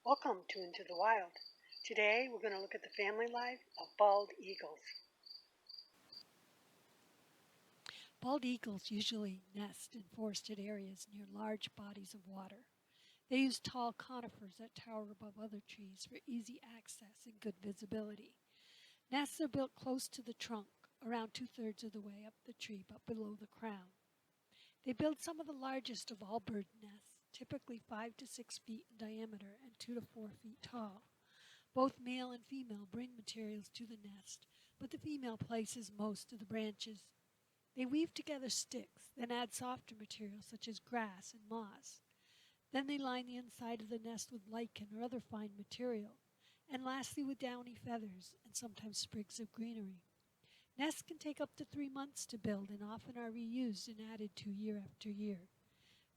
Welcome to Into the Wild. Today we're going to look at the family life of bald eagles. Bald eagles usually nest in forested areas near large bodies of water. They use tall conifers that tower above other trees for easy access and good visibility. Nests are built close to the trunk, around two-thirds of the way up the tree but below the crown. They build some of the largest of all bird nests, typically 5 to 6 feet in diameter and 2 to 4 feet tall. Both male and female bring materials to the nest, but the female places most of the branches. They weave together sticks, then add softer materials such as grass and moss. Then they line the inside of the nest with lichen or other fine material, and lastly with downy feathers and sometimes sprigs of greenery. Nests can take up to 3 months to build and often are reused and added to year after year.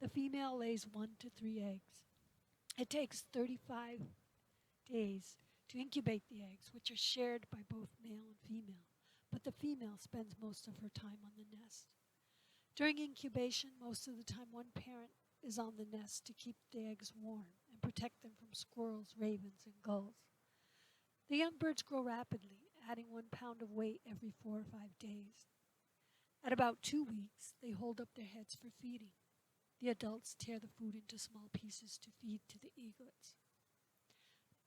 The female lays 1 to 3 eggs. It takes 35 days to incubate the eggs, which are shared by both male and female, but the female spends most of her time on the nest. During incubation, most of the time one parent is on the nest to keep the eggs warm and protect them from squirrels, ravens, and gulls. The young birds grow rapidly, adding 1 pound of weight every 4 or 5 days. At about 2 weeks, they hold up their heads for feeding. The adults tear the food into small pieces to feed to the eaglets.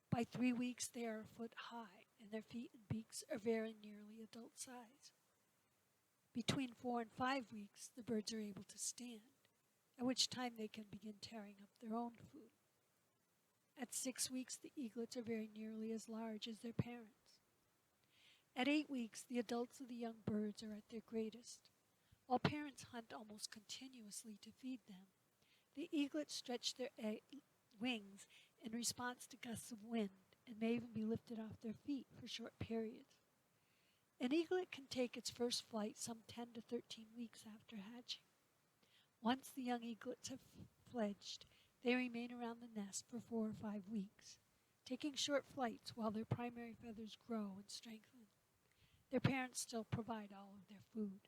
By 3 weeks, they are a foot high, and their feet and beaks are very nearly adult size. Between 4 and 5 weeks, the birds are able to stand, at which time they can begin tearing up their own food. At 6 weeks, the eaglets are very nearly as large as their parents. At 8 weeks, the adults of the young birds are at their greatest. While parents hunt almost continuously to feed them, the eaglets stretch their wings in response to gusts of wind and may even be lifted off their feet for short periods. An eaglet can take its first flight some 10 to 13 weeks after hatching. Once the young eaglets have fledged, they remain around the nest for 4 or 5 weeks, taking short flights while their primary feathers grow and strengthen. Their parents still provide all of their food.